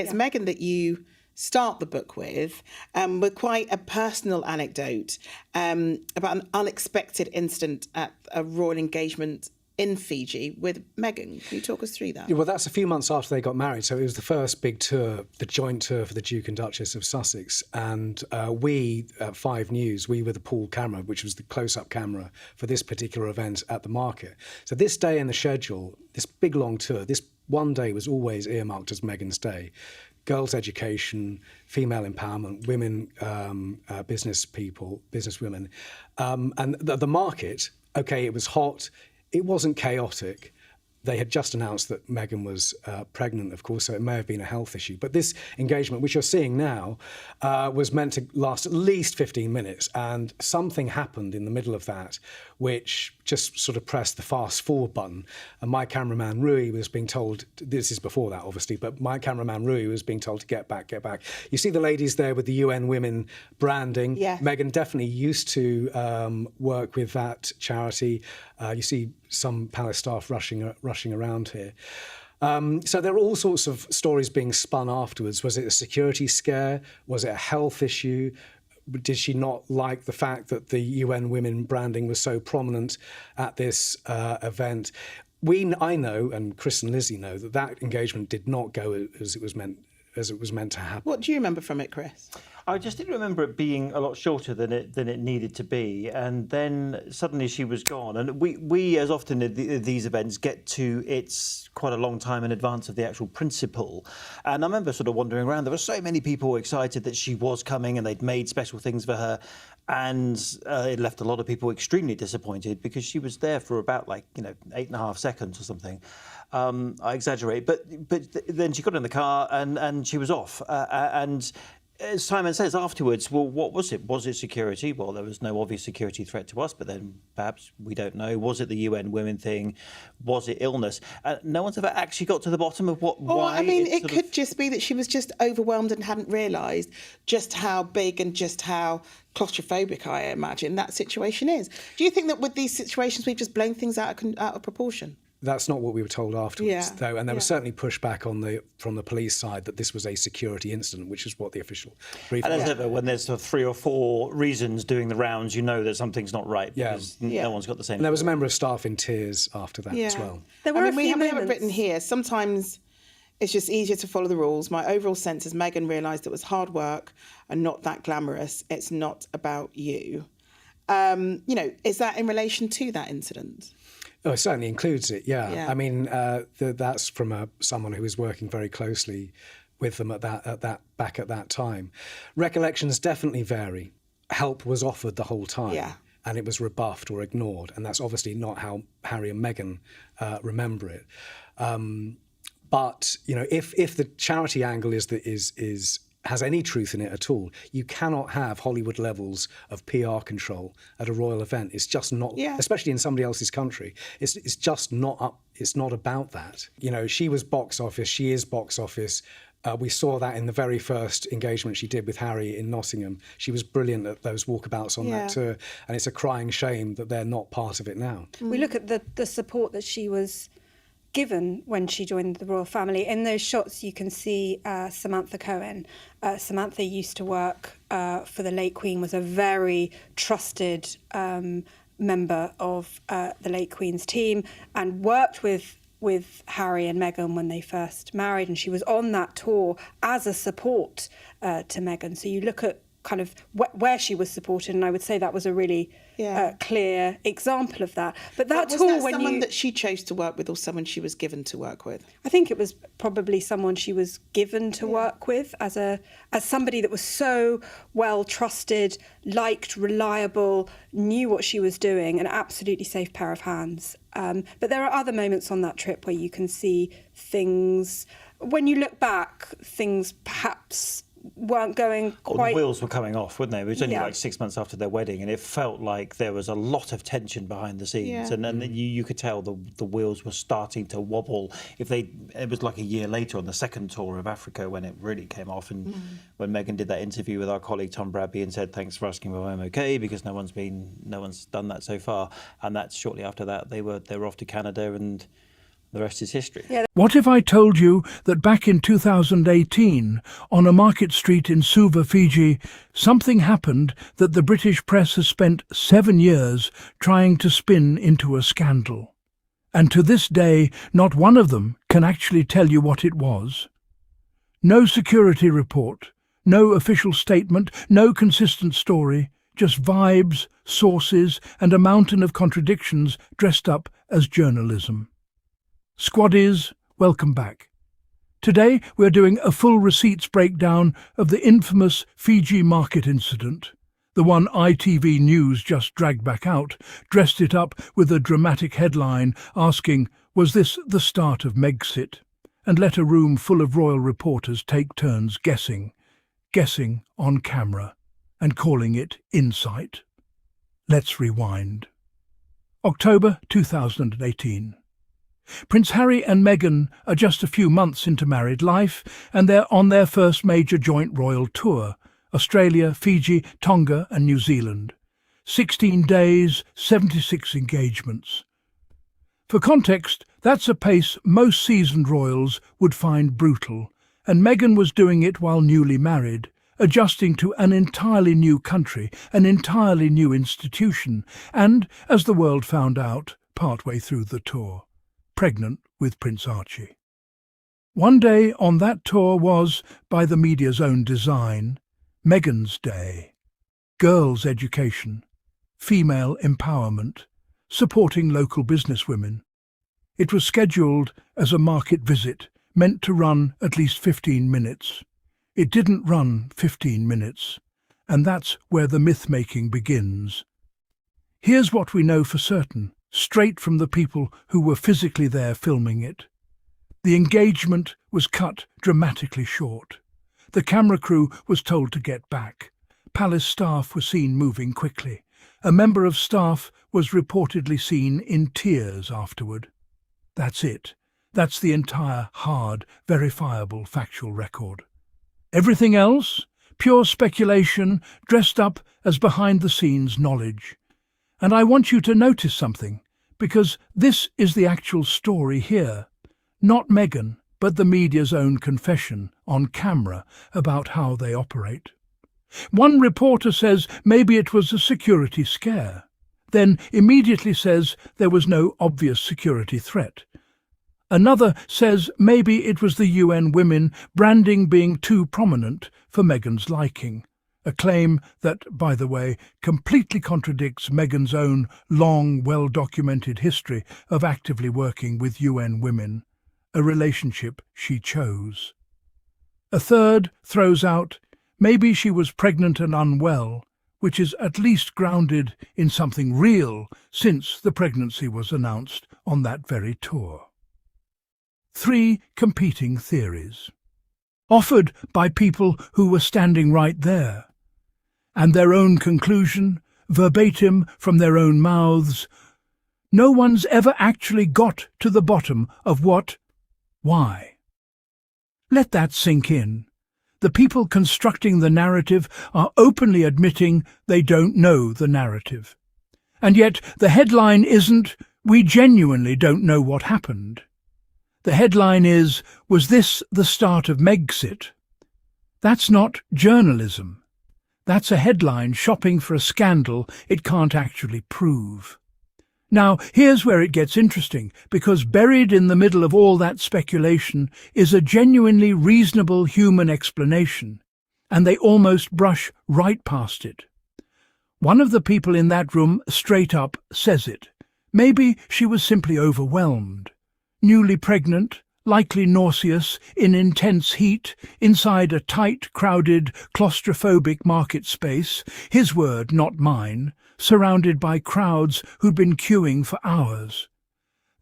It's Meghan that you start the book with quite a personal anecdote about an unexpected incident at a royal engagement in Fiji with Meghan. Can you talk us through that? Yeah, well, that's a few months after they got married. So it was the first big tour, the joint tour for the Duke and Duchess of Sussex. And we, at 5 News, we were the pool camera, which was the close-up camera for this particular event at the market. So this day in the schedule, this big long tour, this one day was always earmarked as Meghan's day. Girls' education, female empowerment, women, business people, business women. And the market, OK, it was hot. It wasn't chaotic. They had just announced that Meghan was pregnant, of course, so it may have been a health issue. But this engagement, which you're seeing now, was meant to last at least 15 minutes. And something happened in the middle of that, which just sort of pressed the fast forward button. And my cameraman, Rui, was being told, this is before that, obviously, but my cameraman, Rui, was being told to get back, get back. You see the ladies there with the UN Women branding. Yeah. Meghan definitely used to work with that charity. You see some palace staff rushing around here. So there are all sorts of stories being spun afterwards. Was it a security scare? Was it a health issue? Did she not like the fact that the UN Women branding was so prominent at this event? I know, and Chris and Lizzie know, that engagement did not go as it was meant to happen. What do you remember from it, Chris? I just didn't remember it being a lot shorter than it needed to be, and then suddenly she was gone. And we as often at these events get to it's quite a long time in advance of the actual principal. And I remember sort of wandering around. There were so many people excited that she was coming, and they'd made special things for her. And it left a lot of people extremely disappointed because she was there for about 8.5 seconds or something. I exaggerate, but then she got in the car and she was off. And as Simon says afterwards, well, what was it? Was it security? Well, there was no obvious security threat to us, but then perhaps we don't know. Was it the UN Women thing? Was it illness? No one's ever actually got to the bottom of why. I mean, it could just be that she was just overwhelmed and hadn't realised just how big and just how claustrophobic, I imagine, that situation is. Do you think that with these situations we've just blown things out of proportion? That's not what we were told afterwards, though, and there was certainly pushback from the police side that this was a security incident, which is what the official briefing was. And as ever, when there's 3 or 4 reasons doing the rounds, you know that something's not right because no one's got the same. And there was a member of staff in tears after that as well. There were we have it written here. Sometimes it's just easier to follow the rules. My overall sense is Meghan realised it was hard work and not that glamorous. It's not about you. Is that in relation to that incident? Oh, it certainly includes it, yeah. I mean, that's from someone who was working very closely with them at that time. Recollections definitely vary. Help was offered the whole time, and it was rebuffed or ignored, and that's obviously not how Harry and Meghan remember it. But if the charity angle has any truth in it at all, you cannot have Hollywood levels of PR control at a royal event. It's just not, especially in somebody else's country. It's just not up. It's not about that. She was box office. She is box office. We saw that in the very first engagement she did with Harry in Nottingham. She was brilliant at those walkabouts on that tour, and it's a crying shame that they're not part of it now. We look at the support that she was given when she joined the royal family. In those shots, you can see Samantha Cohen. Samantha used to work for the late Queen, was a very trusted member of the late Queen's team, and worked with Harry and Meghan when they first married. And she was on that tour as a support to Meghan. So you look at kind of where she was supported, and I would say that was a really clear example of that. But that tour, when someone that she chose to work with, or someone she was given to work with? I think it was probably someone she was given to work with as somebody that was so well trusted, liked, reliable, knew what she was doing, an absolutely safe pair of hands. But there are other moments on that trip where you can see things, when you look back, things perhaps weren't going quite... The wheels were coming off, weren't they? It was only 6 months after their wedding, and it felt like there was a lot of tension behind the scenes, and you could tell the wheels were starting to wobble. It was like a year later on the second tour of Africa when it really came off, and when Meghan did that interview with our colleague Tom Bradby and said, "Thanks for asking if I'm okay," because no one's done that so far, and that's shortly after that they were off to Canada, and The rest is history. Yeah. What if I told you that back in 2018, on a market street in Suva, Fiji, something happened that the British press has spent 7 years trying to spin into a scandal? And to this day, not one of them can actually tell you what it was. No security report, no official statement, no consistent story, just vibes, sources, and a mountain of contradictions dressed up as journalism. Squaddies, welcome back. Today we're doing a full receipts breakdown of the infamous Fiji market incident. The one ITV News just dragged back out, dressed it up with a dramatic headline asking, "Was this the start of Megxit?" and let a room full of royal reporters take turns guessing on camera, and calling it insight. Let's rewind. October 2018. Prince Harry and Meghan are just a few months into married life, and they're on their first major joint royal tour: Australia, Fiji, Tonga and New Zealand. 16 days, 76 engagements. For context, that's a pace most seasoned royals would find brutal, and Meghan was doing it while newly married, adjusting to an entirely new country, an entirely new institution, and, as the world found out partway through the tour, pregnant with Prince Archie. One day on that tour was, by the media's own design, Meghan's Day. Girls' education, female empowerment, supporting local businesswomen. It was scheduled as a market visit, meant to run at least 15 minutes. It didn't run 15 minutes, and that's where the myth-making begins. Here's what we know for certain, straight from the people who were physically there filming it. The engagement was cut dramatically short. The camera crew was told to get back. Palace staff were seen moving quickly. A member of staff was reportedly seen in tears afterward. That's it. That's the entire hard, verifiable factual record. Everything else? Pure speculation, dressed up as behind-the-scenes knowledge. And I want you to notice something, because this is the actual story here. Not Meghan, but the media's own confession on camera about how they operate. One reporter says maybe it was a security scare, then immediately says there was no obvious security threat. Another says maybe it was the UN Women branding being too prominent for Meghan's liking. A claim that, by the way, completely contradicts Meghan's own long, well-documented history of actively working with UN Women, a relationship she chose. A third throws out, maybe she was pregnant and unwell, which is at least grounded in something real since the pregnancy was announced on that very tour. 3 competing theories, offered by people who were standing right there, and their own conclusion, verbatim from their own mouths. No one's ever actually got to the bottom of why. Let that sink in. The people constructing the narrative are openly admitting they don't know the narrative. And yet the headline isn't, "We genuinely don't know what happened." The headline is, "Was this the start of Megxit?" That's not journalism. That's a headline shopping for a scandal it can't actually prove. Now, here's where it gets interesting, because buried in the middle of all that speculation is a genuinely reasonable human explanation, and they almost brush right past it. One of the people in that room straight up says it. Maybe she was simply overwhelmed. Newly pregnant, likely nauseous, in intense heat, inside a tight, crowded, claustrophobic market space, his word, not mine, surrounded by crowds who'd been queuing for hours.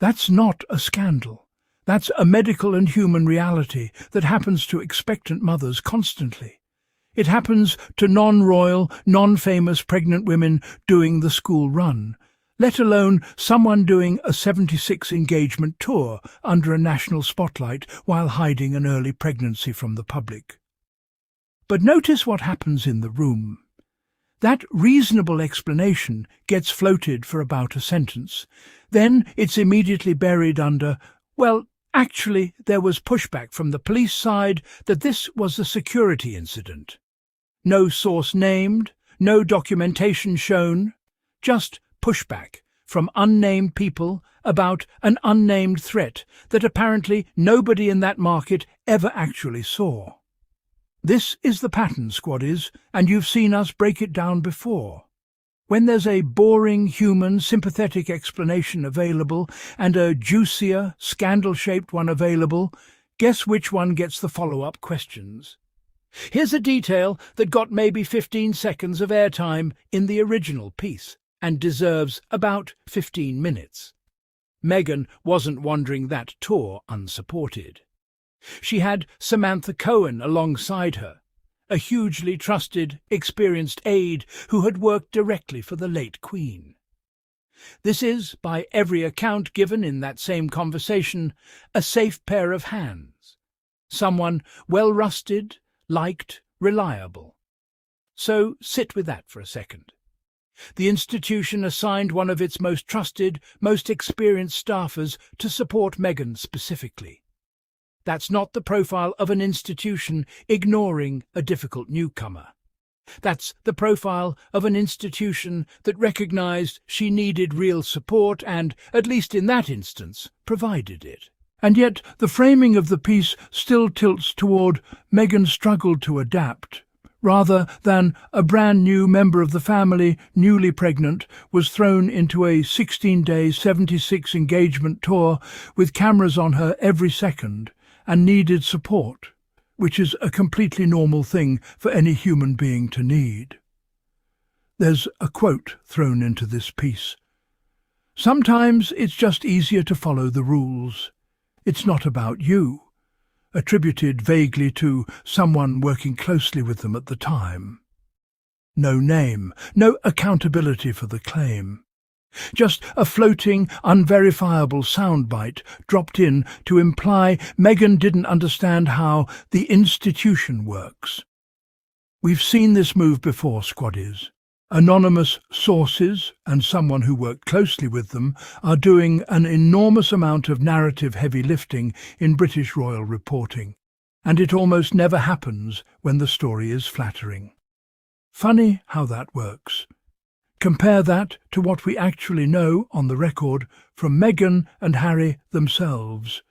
That's not a scandal. That's a medical and human reality that happens to expectant mothers constantly. It happens to non-royal, non-famous pregnant women doing the school run, let alone someone doing a 76 engagement tour under a national spotlight while hiding an early pregnancy from the public. But notice what happens in the room. That reasonable explanation gets floated for about a sentence. Then it's immediately buried under, Well, actually, there was pushback from the police side that this was a security incident. No source named, no documentation shown, just pushback from unnamed people about an unnamed threat that apparently nobody in that market ever actually saw. This is the pattern, squaddies, and you've seen us break it down before. When there's a boring, human, sympathetic explanation available and a juicier, scandal-shaped one available, guess which one gets the follow-up questions? Here's a detail that got maybe 15 seconds of airtime in the original piece and deserves about 15 minutes. Meghan wasn't wandering that tour unsupported. She had Samantha Cohen alongside her, a hugely trusted, experienced aide who had worked directly for the late Queen. This is, by every account given in that same conversation, a safe pair of hands, someone well-rusted, liked, reliable. So sit with that for a second. The institution assigned one of its most trusted, most experienced staffers to support Meghan specifically. That's not the profile of an institution ignoring a difficult newcomer. That's the profile of an institution that recognised she needed real support and, at least in that instance, provided it. And yet the framing of the piece still tilts toward Meghan struggled to adapt, rather than a brand new member of the family, newly pregnant, was thrown into a 16-day, 76 engagement tour with cameras on her every second and needed support, which is a completely normal thing for any human being to need. There's a quote thrown into this piece. Sometimes it's just easier to follow the rules. It's not about you, attributed vaguely to someone working closely with them at the time. No name, no accountability for the claim. Just a floating, unverifiable soundbite dropped in to imply Meghan didn't understand how the institution works. We've seen this move before, squaddies. Anonymous sources and someone who worked closely with them are doing an enormous amount of narrative heavy lifting in British royal reporting, and it almost never happens when the story is flattering. Funny how that works. Compare that to what we actually know on the record from Meghan and Harry themselves.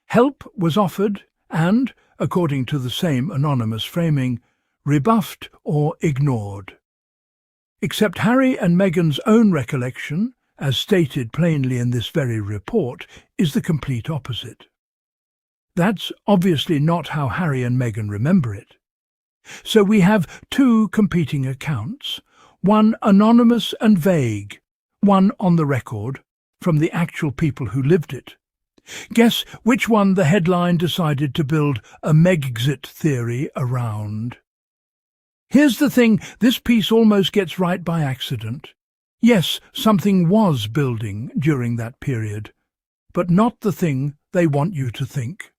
Help was offered and, according to the same anonymous framing, rebuffed or ignored. Except Harry and Meghan's own recollection, as stated plainly in this very report, is the complete opposite. That's obviously not how Harry and Meghan remember it. So we have two competing accounts, one anonymous and vague, one on the record, from the actual people who lived it. Guess which one the headline decided to build a Megxit theory around. Here's the thing, this piece almost gets right by accident. Yes, something was building during that period, but not the thing they want you to think.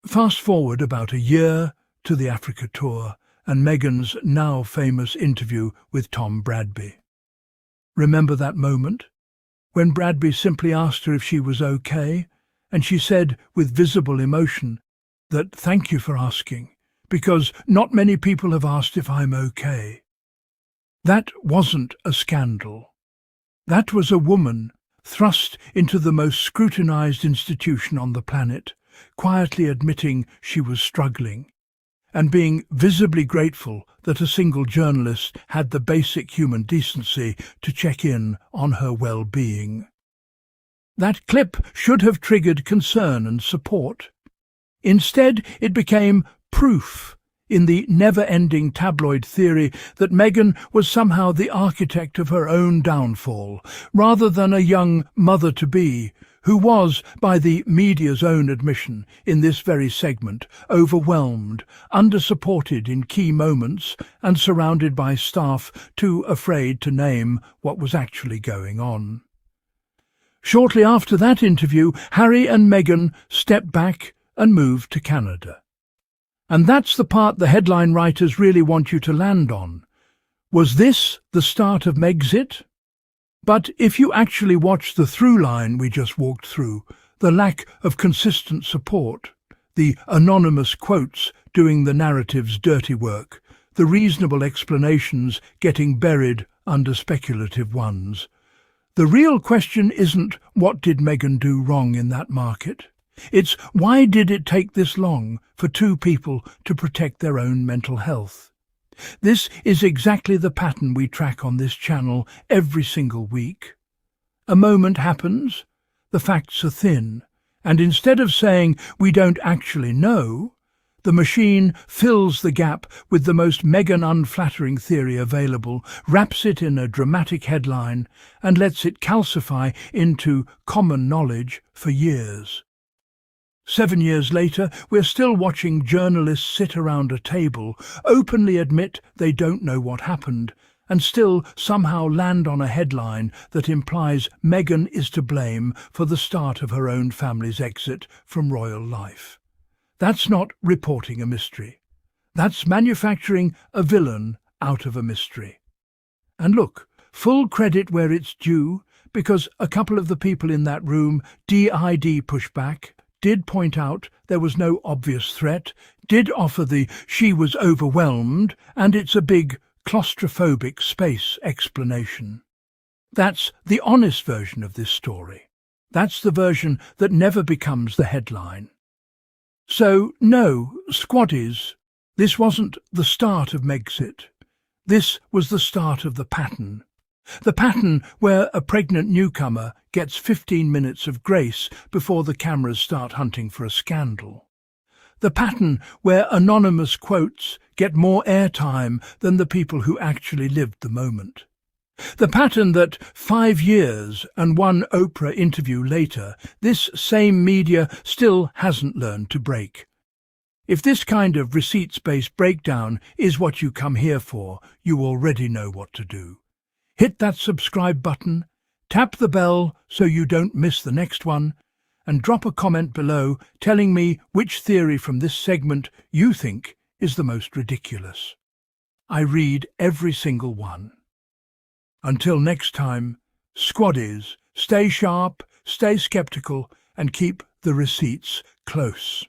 Fast forward about a year to the Africa tour and Meghan's now famous interview with Tom Bradby. Remember that moment? When Bradby simply asked her if she was okay, and she said with visible emotion that thank you for asking, because not many people have asked if I'm okay. That wasn't a scandal. That was a woman thrust into the most scrutinized institution on the planet, quietly admitting she was struggling, and being visibly grateful that a single journalist had the basic human decency to check in on her well-being. That clip should have triggered concern and support. Instead, it became proof in the never-ending tabloid theory that Meghan was somehow the architect of her own downfall, rather than a young mother-to-be who was, by the media's own admission in this very segment, overwhelmed, under-supported in key moments, and surrounded by staff too afraid to name what was actually going on. Shortly after that interview, Harry and Meghan stepped back and moved to Canada. And that's the part the headline writers really want you to land on. Was this the start of Megxit? But if you actually watch the through line we just walked through, The lack of consistent support, the anonymous quotes doing the narrative's dirty work, the reasonable explanations getting buried under speculative ones. The real question isn't what did Meghan do wrong in that market? It's why did it take this long for two people to protect their own mental health? This is exactly the pattern we track on this channel every single week. A moment happens, the facts are thin, and instead of saying we don't actually know, the machine fills the gap with the most Meghan unflattering theory available, wraps it in a dramatic headline, and lets it calcify into common knowledge for years. 7 years later, we're still watching journalists sit around a table, openly admit they don't know what happened, and still somehow land on a headline that implies Meghan is to blame for the start of her own family's exit from royal life. That's not reporting a mystery. That's manufacturing a villain out of a mystery. And look, full credit where it's due, because a couple of the people in that room did push back, did point out there was no obvious threat, did offer the "she was overwhelmed" and "it's a big claustrophobic space" explanation. That's the honest version of this story. That's the version that never becomes the headline. So, no, squaddies, this wasn't the start of Megxit. This was the start of the pattern. The pattern where a pregnant newcomer gets 15 minutes of grace before the cameras start hunting for a scandal. The pattern where anonymous quotes get more airtime than the people who actually lived the moment. The pattern that 5 years and one Oprah interview later, this same media still hasn't learned to break. If this kind of receipts-based breakdown is what you come here for, you already know what to do. Hit that subscribe button, tap the bell so you don't miss the next one, and drop a comment below telling me which theory from this segment you think is the most ridiculous. I read every single one. Until next time, squaddies, stay sharp, stay skeptical, and keep the receipts close.